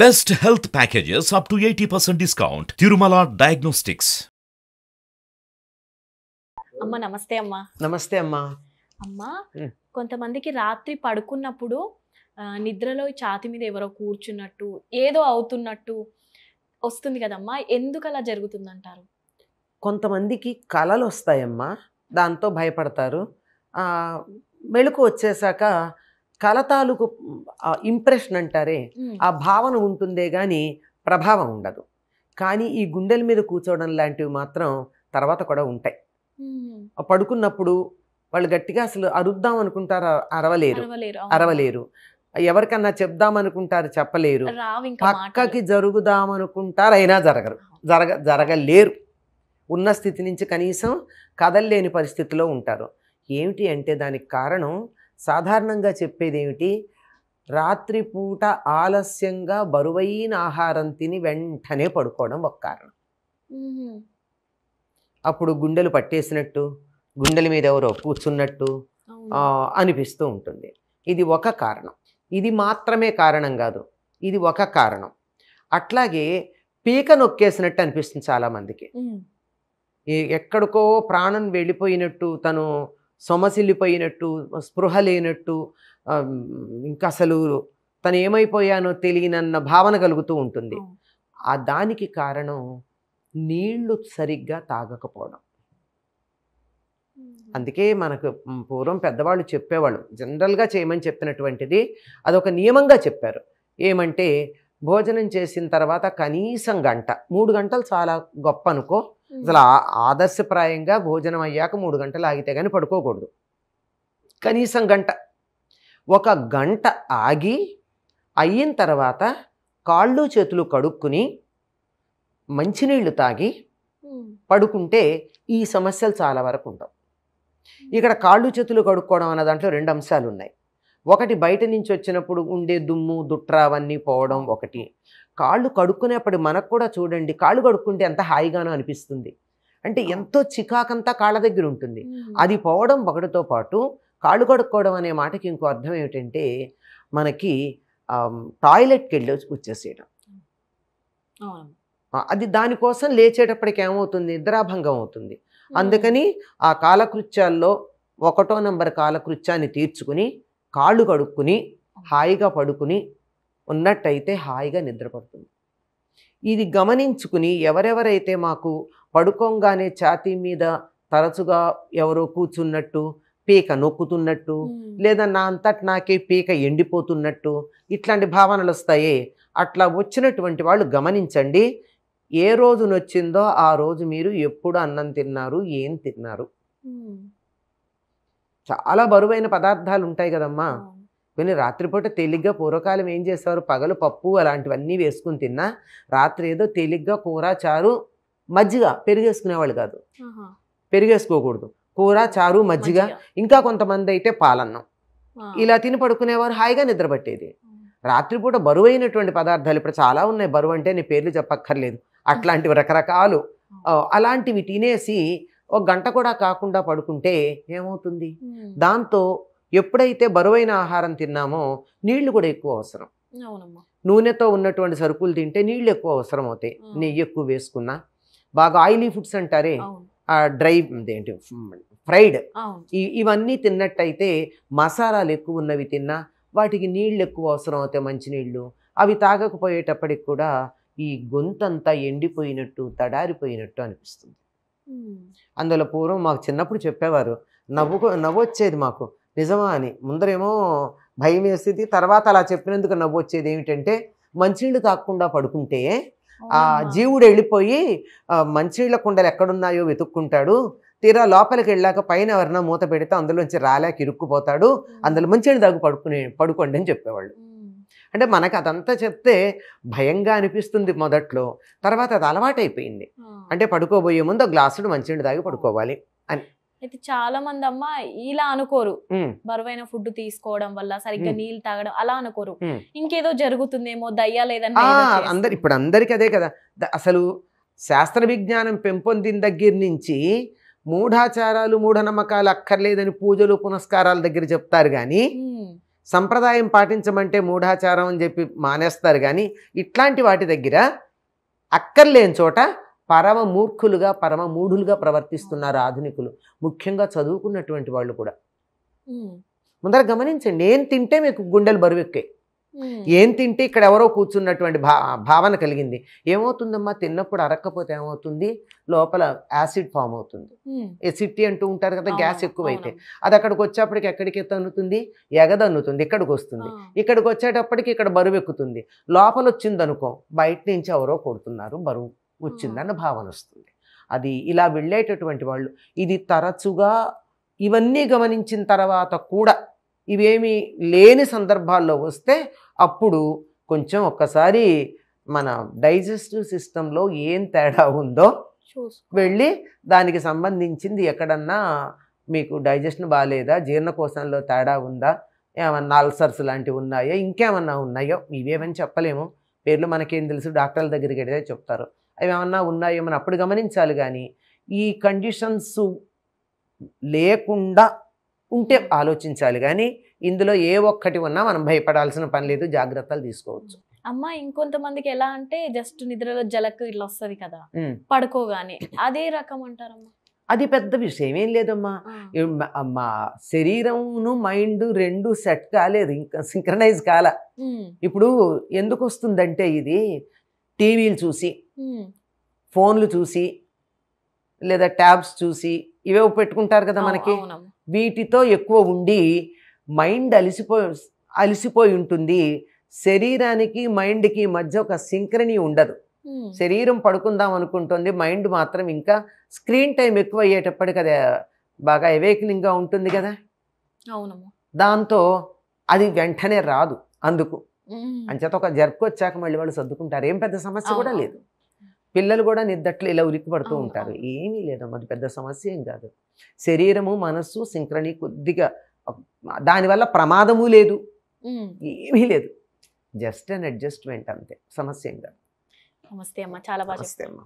Best health packages up to 80% discount. Tirumala Diagnostics. అమ్మ నమస్తే అమ్మా. నమస్తే అమ్మా. అమ్మా కొంతమందికి రాత్రి పడుకున్నప్పుడు నిద్రలో ఛాతి మీద ఎవరో కూర్చున్నట్టు ఏదో అవుతున్నట్టు వస్తుంది కదమ్మా, ఎందుకు అలా జరుగుతుందంటారు? కొంతమందికి కలలు వస్తాయమ్మా, దాంతో భయపడతారు. మెళుకు వచ్చేసాక కల తాలూకు ఇంప్రెషన్ అంటారే, ఆ భావన ఉంటుందే కానీ ప్రభావం ఉండదు. కానీ ఈ గుండెల మీద కూర్చోవడం లాంటివి మాత్రం తర్వాత కూడా ఉంటాయి. పడుకున్నప్పుడు వాళ్ళు గట్టిగా అసలు అరుద్దాం అనుకుంటారు, అరవలేరు. ఎవరికన్నా చెప్దామనుకుంటారు, చెప్పలేరు. పక్కకి జరుగుదామనుకుంటారు, అయినా జరగలేరు. ఉన్న స్థితి నుంచి కనీసం కదల్లేని పరిస్థితిలో ఉంటారు. ఏమిటి అంటే దానికి కారణం సాధారణంగా చెప్పేది ఏమిటి, రాత్రిపూట ఆలస్యంగా బరువైన ఆహారం తిని వెంటనే పడుకోవడం ఒక కారణం. అప్పుడు గుండెలు పట్టేసినట్టు, గుండెల మీద ఎవరో కూర్చున్నట్టు అనిపిస్తూ ఉంటుంది. ఇది ఒక కారణం. ఇది మాత్రమే కారణం కాదు, ఇది ఒక కారణం. అట్లాగే పీక నొక్కేసినట్టు అనిపిస్తుంది చాలామందికి. ఎక్కడికో ప్రాణం వెళ్ళిపోయినట్టు, తను సొమసిల్లిపోయినట్టు, స్పృహ లేనట్టు, ఇంకా అసలు తను ఏమైపోయానో తెలియనన్న భావన కలుగుతూ ఉంటుంది. ఆ దానికి కారణం నీళ్లు సరిగ్గా తాగకపోవడం. అందుకే మనకు పూర్వం పెద్దవాళ్ళు చెప్పేవాళ్ళు, జనరల్గా చేయమని చెప్పినటువంటిది అదొక నియమంగా చెప్పారు. ఏమంటే భోజనం చేసిన తర్వాత కనీసం గంట, 3 గంటలు చాలా గొప్ప అనుకో. అసలు ఆదర్శప్రాయంగా భోజనం అయ్యాక 3 గంటలు ఆగితే కానీ పడుకోకూడదు. కనీసం గంట, 1 గంట ఆగి అయిన తర్వాత కాళ్ళు చేతులు కడుక్కుని మంచినీళ్ళు తాగి పడుకుంటే ఈ సమస్యలు చాలా వరకు ఉండవు. ఇక్కడ కాళ్ళు చేతులు కడుక్కోవడం అన్న దాంట్లో 2 అంశాలు ఉన్నాయి. ఒకటి బయట నుంచి వచ్చినప్పుడు ఉండే దుమ్ము దుట్ర అవన్నీ పోవడం ఒకటి. కాళ్ళు కడుక్కునేప్పుడు మనకు కూడా చూడండి, కాళ్ళు కడుక్కుంటే ఎంత హాయిగానో అనిపిస్తుంది. అంటే ఎంతో చికాకంతా కాళ్ళ దగ్గర ఉంటుంది. అది పోవడం ఒకటితో పాటు కాళ్ళు కడుక్కోవడం అనే మాటకి ఇంకో అర్థం ఏమిటంటే మనకి టాయిలెట్కి వెళ్ళి వచ్చేసేయడం. అది దానికోసం లేచేటప్పటికి ఏమవుతుంది, నిద్రాభంగం అవుతుంది. అందుకని ఆ కాలకృత్యాల్లో 1వ నంబర్ కాలకృత్యాన్ని తీర్చుకుని కాళ్ళు కడుక్కుని హాయిగా పడుకుని ఉన్నట్టయితే హాయిగా నిద్రపడుతుంది. ఇది గమనించుకుని ఎవరెవరైతే మాకు పడుకోగానే ఛాతీ మీద తరచుగా ఎవరో కూర్చున్నట్టు, పీక నొక్కుతున్నట్టు, లేదా నా అంతటి నాకే పీక ఎండిపోతున్నట్టు ఇట్లాంటి భావనలు వస్తాయే, అట్లా వచ్చినటువంటి వాళ్ళు గమనించండి. ఏ రోజు నొచ్చిందో ఆ రోజు మీరు ఎప్పుడు అన్నం తిన్నారు, ఏం తిన్నారు. చాలా బరువైన పదార్థాలు ఉంటాయి కదమ్మా. కొన్ని రాత్రిపూట తేలిగ్గా, పూర్వకాలం ఏం చేసేవారు, పగలు పప్పు అలాంటివన్నీ వేసుకుని తిన్నా, రాత్రి ఏదో తేలిగ్గా కూర చారు మజ్జిగ, పెరిగేసుకునేవాళ్ళు కాదు. పెరిగేసుకోకూడదు, కూర చారు మజ్జిగ, ఇంకా కొంతమంది అయితే పాలన్నం, ఇలా తిని పడుకునేవారు, హాయిగా నిద్రపట్టేది. రాత్రిపూట బరువైనటువంటి పదార్థాలు ఇప్పుడు చాలా ఉన్నాయి. బరువు అంటే నీ పేర్లు చెప్పక్కర్లేదు, అట్లాంటివి రకరకాలు. అలాంటివి తినేసి 1 గంట కూడా కాకుండా పడుకుంటే ఏమవుతుంది, దాంతో ఎప్పుడైతే బరువైన ఆహారం తిన్నామో నీళ్లు కూడా ఎక్కువ అవసరం. నూనెతో ఉన్నటువంటి సరుకులు తింటే నీళ్లు ఎక్కువ అవసరం అవుతాయి. నెయ్యి ఎక్కువ వేసుకున్నా, బాగా ఆయిలీ ఫుడ్స్ అంటారే, డ్రై ఏంటి ఫ్రైడ్, ఇవన్నీ తిన్నట్టయితే, మసాలాలు ఎక్కువ ఉన్నవి తిన్నా వాటికి నీళ్ళు ఎక్కువ అవసరం అవుతాయి, మంచినీళ్ళు. అవి తాగకపోయేటప్పటికి కూడా ఈ గొంతంతా ఎండిపోయినట్టు, తడారిపోయినట్టు అనిపిస్తుంది. అందులో పూర్వం మాకు చిన్నప్పుడు చెప్పేవారు, నవ్వొచ్చేది మాకు, నిజమా అని. ముందరేమో భయం వేసేది, తర్వాత అలా చెప్పినందుకు నవ్వు వచ్చేది. ఏమిటంటే మంచినీళ్ళు తాగకుండా పడుకుంటే ఆ జీవుడు వెళ్ళిపోయి మంచినీళ్ళ కుండలు ఎక్కడున్నాయో వెతుక్కుంటాడు, తీరా లోపలికి వెళ్ళాక పైన ఎవరైనా మూత పెడితే అందులోంచి రాలేక ఇరుక్కుపోతాడు, అందులో మంచినీళ్ళు తాగు పడుకోండి అని చెప్పేవాళ్ళు. అంటే మనకు అదంతా చెప్తే భయంగా అనిపిస్తుంది మొదట్లో, తర్వాత అది అలవాటైపోయింది. అంటే పడుకోబోయే ముందు 1 గ్లాసుడు మంచినీళ్ళు తాగి పడుకోవాలి అని. అయితే చాలా మంది అమ్మ ఇలా అనుకోరు, బరువైన ఫుడ్ తీసుకోవడం వల్ల, సరిగ్గా నీళ్ళు తాగడం అలా అనుకోరు, ఇంకేదో జరుగుతుందేమో, దయ్యాలేదన్నా. ఇప్పుడు అందరికి అదే కదా. అసలు శాస్త్ర విజ్ఞానం పెంపొందిన దగ్గర నుంచి మూఢాచారాలు, మూఢనమ్మకాలు అక్కర్లేదని పూజలు పునస్కారాల దగ్గర చెప్తారు. కానీ సంప్రదాయం పాటించమంటే మూఢాచారం అని చెప్పి మానేస్తారు. కానీ ఇట్లాంటి వాటి దగ్గర అక్కర్లేని చోట పరమ మూర్ఖులుగా పరమ మూఢులుగా ప్రవర్తిస్తున్నారు ఆధునికులు, ముఖ్యంగా చదువుకున్నటువంటి వాళ్ళు కూడా. ముందర గమనించండి, ఏం తింటే మీకు గుండెలు బరువెక్కాయి, ఏం తింటే ఇక్కడ ఎవరో కూర్చున్నటువంటి భావన కలిగింది. ఏమవుతుందమ్మా, తిన్నప్పుడు అరక్కపోతే ఏమవుతుంది, లోపల యాసిడ్ ఫామ్ అవుతుంది. ఎసిటీ అంటూ ఉంటారు కదా, గ్యాస్ ఎక్కువైతే అది అక్కడికి వచ్చేప్పటికి ఎక్కడికి తన్నుతుంది, ఎగదన్నుతుంది, ఇక్కడికి వస్తుంది. ఇక్కడికి వచ్చేటప్పటికి ఇక్కడ బరువు ఎక్కుతుంది. లోపల వచ్చింది అనుకో, బయట నుంచి ఎవరో కొడుతున్నారు, బరువు వచ్చిందన్న భావన వస్తుంది. అది ఇలా వెళ్ళేటటువంటి వాళ్ళు ఇది తరచుగా ఇవన్నీ గమనించిన తర్వాత కూడా ఇవేమీ లేని సందర్భాల్లో వస్తే అప్పుడు కొంచెం ఒక్కసారి మన డైజెస్టివ్ సిస్టంలో ఏం తేడా ఉందో వెళ్ళి దానికి సంబంధించింది ఎక్కడన్నా మీకు డైజెషన్ బాగాలేదా, జీర్ణకోశంలో తేడా ఉందా, ఏమన్నా అల్సర్స్ లాంటివి ఉన్నాయో, ఇంకేమన్నా ఉన్నాయో, ఇవేమని చెప్పలేము, పేర్లు మనకేం తెలుసు, డాక్టర్ల దగ్గరికి వెళ్తే చెప్తారు. అవి ఏమన్నా ఉన్నాయో మనం అప్పుడు గమనించాలి. కానీ ఈ కండిషన్స్ లేకుండా ఉంటే ఆలోచించాలి. కానీ ఇందులో ఏ ఒక్కటి ఉన్నా మనం భయపడాల్సిన పని లేదు, జాగ్రత్తలు తీసుకోవచ్చు. అమ్మ ఇంకొంతమందికి ఎలా అంటే జస్ట్ నిద్రలో జలకు ఇట్లా వస్తుంది కదా పడుకోగానే, అదే రకం అంటారమ్మా? అది పెద్ద విషయం ఏం లేదమ్మా. మా శరీరమును మైండ్ రెండు సెట్ కాలేదు, ఇంకా సింక్రనైజ్ కాల. ఇప్పుడు ఎందుకు వస్తుందంటే ఇది టీవీలు చూసి, ఫోన్లు చూసి, లేదా ట్యాబ్స్ చూసి ఇవే పెట్టుకుంటారు కదా మనకి, వీటితో ఎక్కువ ఉండి మైండ్ అలిసిపోయి ఉంటుంది. శరీరానికి మైండ్కి మధ్య ఒక సింక్రనీ ఉండదు. శరీరం పడుకుందాం అనుకుంటుంది, మైండ్ మాత్రం ఇంకా స్క్రీన్ టైం ఎక్కువ అయ్యేటప్పటికి అది బాగా అవేకనింగ్గా ఉంటుంది కదా, దాంతో అది వెంటనే రాదు. అందుకు అంచేత ఒక జర్కు వచ్చాక మళ్ళీ వాళ్ళు సర్దుకుంటారు, ఏం పెద్ద సమస్య కూడా లేదు. పిల్లలు కూడా నిద్దట్లు ఇలా ఉలిక్కి పడుతూ ఉంటారు, ఏమీ లేదమ్మా, అది పెద్ద సమస్య ఏం కాదు. శరీరము మనస్సు సింక్రనీ కొద్దిగా, దానివల్ల ప్రమాదము లేదు, ఏమీ లేదు, జస్ట్ అన్ అడ్జస్ట్మెంట్ అంతే, సమస్య ఏం కాదు. నమస్తే అమ్మ, చాలా బాగా నమస్తే అమ్మా.